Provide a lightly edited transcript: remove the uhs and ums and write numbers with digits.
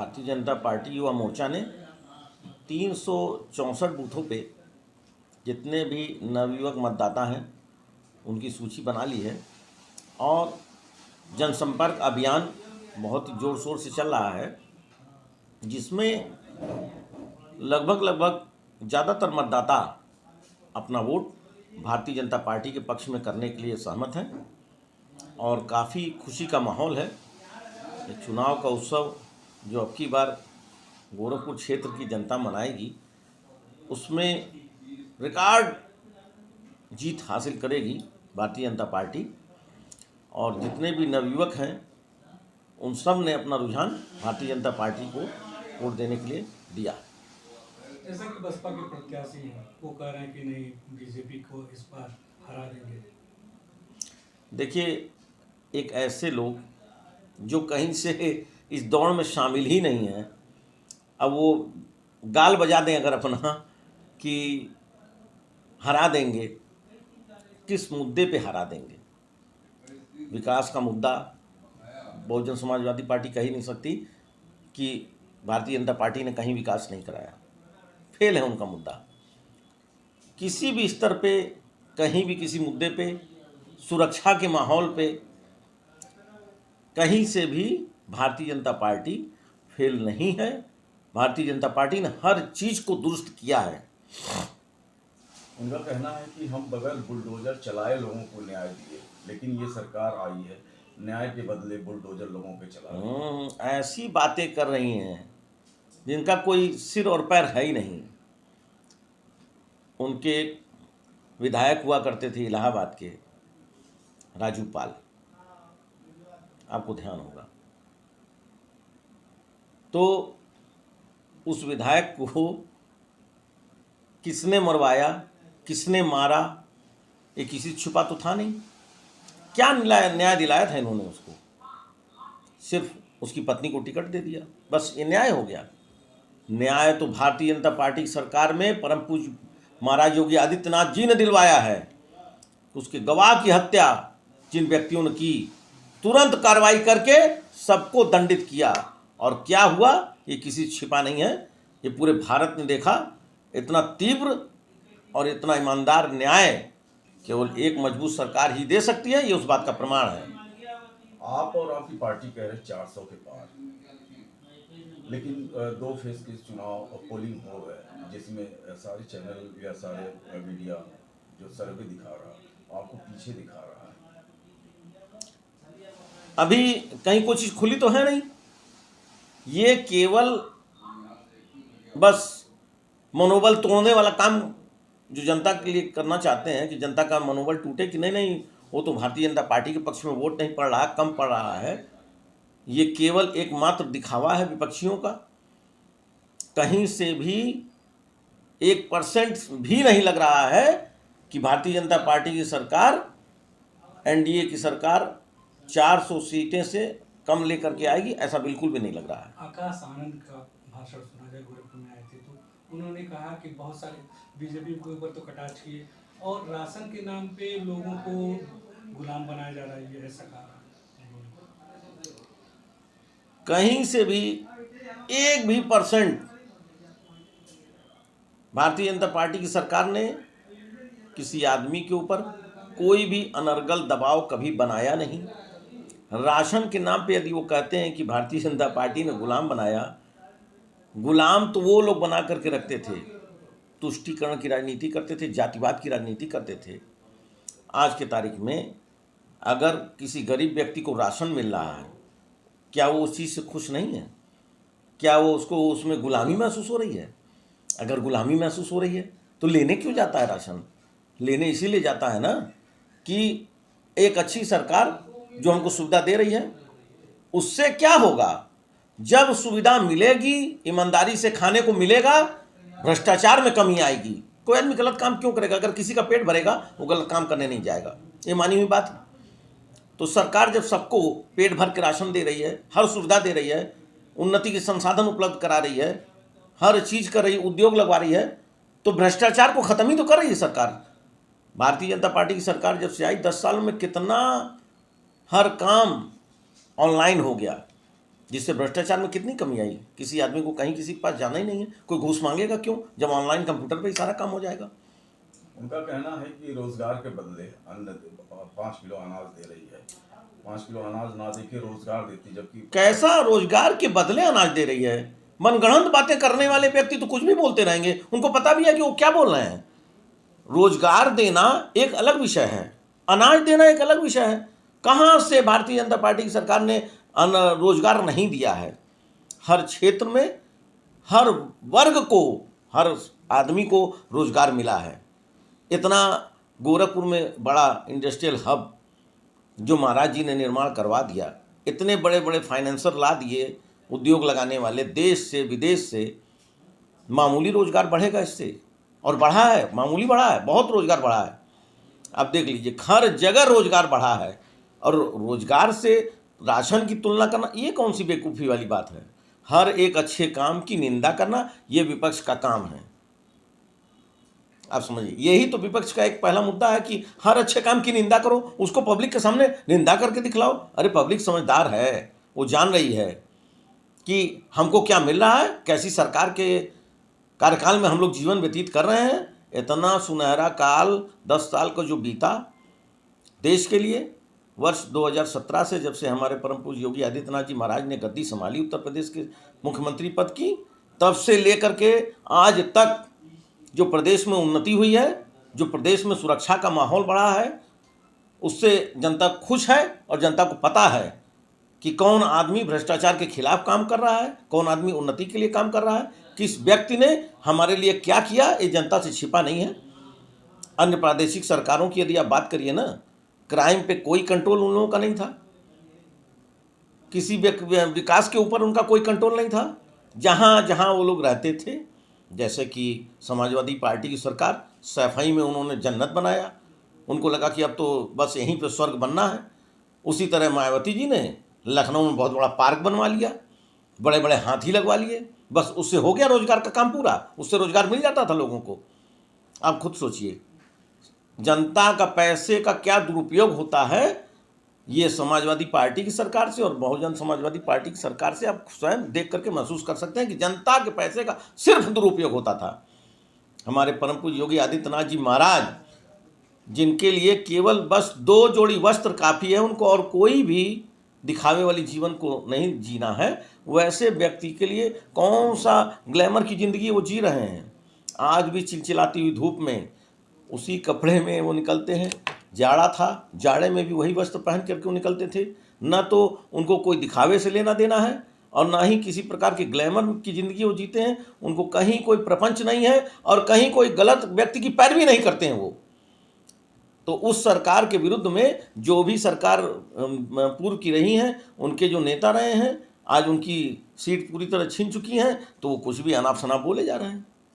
Bharatiya Janata party Yuva Morcha ने 364 बूथों पे जितने भी नवयुवक मतदाता हैं उनकी सूची बना ली है और जनसंपर्क अभियान बहुत ही ज़ोर शोर से चल रहा है, जिसमें लगभग ज़्यादातर मतदाता अपना वोट भारतीय जनता पार्टी के पक्ष में करने के लिए सहमत हैं और काफ़ी खुशी का माहौल है। ये चुनाव का उत्सव जो अब की बार गोरखपुर क्षेत्र की जनता मनाएगी, उसमें रिकॉर्ड जीत हासिल करेगी भारतीय जनता पार्टी। और जितने भी नवयुवक हैं उन सब ने अपना रुझान भारतीय जनता पार्टी को वोट देने के लिए दिया। जैसा कि बसपा के प्रत्याशी हैं वो कह रहे हैं कि नहीं, बीजेपी को इस बार हरा देंगे। देखिए, एक ऐसे लोग जो कहीं से इस दौड़ में शामिल ही नहीं हैं, अब वो गाल बजा दें अगर अपना कि हरा देंगे, किस मुद्दे पे हरा देंगे? विकास का मुद्दा बहुजन समाजवादी पार्टी कह ही नहीं सकती कि भारतीय जनता पार्टी ने कहीं विकास नहीं कराया, फेल है उनका मुद्दा। किसी भी स्तर पे, कहीं भी किसी मुद्दे पे, सुरक्षा के माहौल पे, कहीं से भी भारतीय जनता पार्टी फेल नहीं है। भारतीय जनता पार्टी ने हर चीज़ को दुरुस्त किया है। उनका कहना है कि हम बगैर बुलडोजर चलाए लोगों को न्याय दिए, लेकिन ये सरकार आई है न्याय के बदले बुलडोजर लोगों पे चला। ऐसी बातें कर रही हैं जिनका कोई सिर और पैर है ही नहीं। उनके विधायक हुआ करते थे इलाहाबाद के राजू पाल, आपको ध्यान होगा। तो उस विधायक को किसने मरवाया, किसने मारा, ये किसी से छुपा तो था नहीं। क्या न्याय दिलाया था इन्होंने उसको? सिर्फ उसकी पत्नी को टिकट दे दिया, बस ये न्याय हो गया। न्याय तो भारतीय जनता पार्टी की सरकार में परम पूज्य महाराज योगी आदित्यनाथ जी ने दिलवाया है। उसके गवाह की हत्या जिन व्यक्तियों ने की, तुरंत कार्रवाई करके सबको दंडित किया। और क्या हुआ ये किसी से छिपा नहीं है, ये पूरे भारत ने देखा। इतना तीव्र और इतना ईमानदार न्याय केवल एक मजबूत सरकार ही दे सकती है, ये उस बात का प्रमाण है। आप और आपकी पार्टी कह रहे 400 के पार, लेकिन 2 फेज के चुनाव और पोलिंग हो गए, जिसमें सारे चैनल या सारे मीडिया जो सर्वे दिखा रहा है आपको पीछे दिखा रहा है। अभी कहीं कोई चीज़ खुली तो है नहीं। ये केवल बस मनोबल तोड़ने वाला काम जो जनता के लिए करना चाहते हैं कि जनता का मनोबल टूटे कि नहीं, वो तो भारतीय जनता पार्टी के पक्ष में वोट नहीं पड़ रहा, कम पड़ रहा है। ये केवल एकमात्र दिखावा है विपक्षियों का। कहीं से भी 1% भी नहीं लग रहा है कि भारतीय जनता पार्टी की सरकार, एनडीए की सरकार 400 सीटें से कम लेकर के आएगी, ऐसा बिल्कुल भी नहीं लग रहा है। आकाश आनंद का भाषण सुना जब गोरखपुर में आए थे तो उन्होंने कहा कि बहुत सारे बीजेपी के ऊपर तो कटाक्ष किए और राशन के नाम पे लोगों को गुलाम बनाया जा रहा है, ऐसा कहा। कहीं से भी 1% भारतीय जनता पार्टी की सरकार ने किसी आदमी के ऊपर कोई भी अनर्गल दबाव कभी बनाया नहीं। राशन के नाम पे यदि वो कहते हैं कि भारतीय जनता पार्टी ने गुलाम बनाया, गुलाम तो वो लोग बना करके रखते थे, तुष्टीकरण की राजनीति करते थे, जातिवाद की राजनीति करते थे। आज के तारीख में अगर किसी गरीब व्यक्ति को राशन मिल रहा है, क्या वो उस चीज़ से खुश नहीं है? क्या वो उसको उसमें गुलामी महसूस हो रही है? अगर गुलामी महसूस हो रही है तो लेने क्यों जाता है राशन? लेने इसीलिए जाता है ना कि एक अच्छी सरकार जो हमको सुविधा दे रही है, उससे क्या होगा? जब सुविधा मिलेगी, ईमानदारी से खाने को मिलेगा, भ्रष्टाचार में कमी आएगी। कोई आदमी गलत काम क्यों करेगा? अगर किसी का पेट भरेगा वो गलत काम करने नहीं जाएगा, ये मानी हुई बात है। तो सरकार जब सबको पेट भर के राशन दे रही है, हर सुविधा दे रही है, उन्नति के संसाधन उपलब्ध करा रही है, हर चीज़ कर रही है, उद्योग लगवा रही है, तो भ्रष्टाचार को ख़त्म ही तो कर रही है सरकार। भारतीय जनता पार्टी की सरकार जब से आई 10 सालों में कितना हर काम ऑनलाइन हो गया, जिससे भ्रष्टाचार में कितनी कमी आई। किसी आदमी को कहीं किसी के पास जाना ही नहीं है, कोई घूस मांगेगा क्यों जब ऑनलाइन कंप्यूटर पे ही सारा काम हो जाएगा। उनका कहना है कि रोजगार के बदले अन्न 5 किलो अनाज दे रही है, 5 किलो अनाज ना देके रोजगार देती, जबकि कैसा रोजगार के बदले अनाज दे रही है। मनगढ़ंत बातें करने वाले व्यक्ति तो कुछ भी बोलते रहेंगे, उनको पता भी है कि वो क्या बोल रहे हैं। रोजगार देना एक अलग विषय है, अनाज देना एक अलग विषय है। कहाँ से भारतीय जनता पार्टी की सरकार ने रोजगार नहीं दिया है। हर क्षेत्र में हर वर्ग को, हर आदमी को रोजगार मिला है। इतना गोरखपुर में बड़ा इंडस्ट्रियल हब जो महाराज जी ने निर्माण करवा दिया, इतने बड़े बड़े फाइनेंसर ला दिए, उद्योग लगाने वाले देश से विदेश से। मामूली रोजगार बढ़ेगा इससे, और बढ़ा है, मामूली बढ़ा है, बहुत रोजगार बढ़ा है। अब देख लीजिए, हर जगह रोजगार बढ़ा है। और रोजगार से राशन की तुलना करना ये कौन सी बेवकूफ़ी वाली बात है। हर एक अच्छे काम की निंदा करना ये विपक्ष का काम है। आप समझिए, यही तो विपक्ष का एक पहला मुद्दा है कि हर अच्छे काम की निंदा करो, उसको पब्लिक के सामने निंदा करके दिखलाओ। अरे पब्लिक समझदार है, वो जान रही है कि हमको क्या मिल रहा है, कैसी सरकार के कार्यकाल में हम लोग जीवन व्यतीत कर रहे हैं। इतना सुनहरा काल 10 साल का जो बीता देश के लिए, वर्ष 2017 से जब से हमारे परम पूज्य योगी आदित्यनाथ जी महाराज ने गद्दी संभाली उत्तर प्रदेश के मुख्यमंत्री पद की, तब से लेकर के आज तक जो प्रदेश में उन्नति हुई है, जो प्रदेश में सुरक्षा का माहौल बढ़ा है, उससे जनता खुश है। और जनता को पता है कि कौन आदमी भ्रष्टाचार के खिलाफ काम कर रहा है, कौन आदमी उन्नति के लिए काम कर रहा है, किस व्यक्ति ने हमारे लिए क्या किया, ये जनता से छिपा नहीं है। अन्य प्रादेशिक सरकारों की यदि आप बात करिए ना, क्राइम पे कोई कंट्रोल उन लोगों का नहीं था, किसी विकास के ऊपर उनका कोई कंट्रोल नहीं था। जहाँ जहाँ वो लोग रहते थे, जैसे कि समाजवादी पार्टी की सरकार, सफाई में उन्होंने जन्नत बनाया, उनको लगा कि अब तो बस यहीं पे स्वर्ग बनना है। उसी तरह मायावती जी ने लखनऊ में बहुत बड़ा पार्क बनवा लिया, बड़े बड़े हाथी लगवा लिए, बस उससे हो गया रोजगार का काम पूरा, उससे रोजगार मिल जाता था लोगों को। आप खुद सोचिए, जनता का पैसे का क्या दुरुपयोग होता है। ये समाजवादी पार्टी की सरकार से और बहुजन समाजवादी पार्टी की सरकार से आप स्वयं देख करके महसूस कर सकते हैं कि जनता के पैसे का सिर्फ दुरुपयोग होता था। हमारे परम पूज्य योगी आदित्यनाथ जी महाराज, जिनके लिए केवल बस 2 जोड़ी वस्त्र काफ़ी है, उनको और कोई भी दिखावे वाली जीवन को नहीं जीना है, वैसे व्यक्ति के लिए कौन सा ग्लैमर की ज़िंदगी वो जी रहे हैं। आज भी चिलचिलाती हुई धूप में उसी कपड़े में वो निकलते हैं। जाड़ा था, जाड़े में भी वही वस्त्र पहन करके वो निकलते थे। न तो उनको कोई दिखावे से लेना देना है और ना ही किसी प्रकार के ग्लैमर की ज़िंदगी वो जीते हैं। उनको कहीं कोई प्रपंच नहीं है और कहीं कोई गलत व्यक्ति की पैरवी नहीं करते हैं वो। तो उस सरकार के विरुद्ध में जो भी सरकार पूर्व की रही हैं, उनके जो नेता रहे हैं, आज उनकी सीट पूरी तरह छीन चुकी हैं, तो वो कुछ भी अनाप शनाप बोले जा रहे हैं।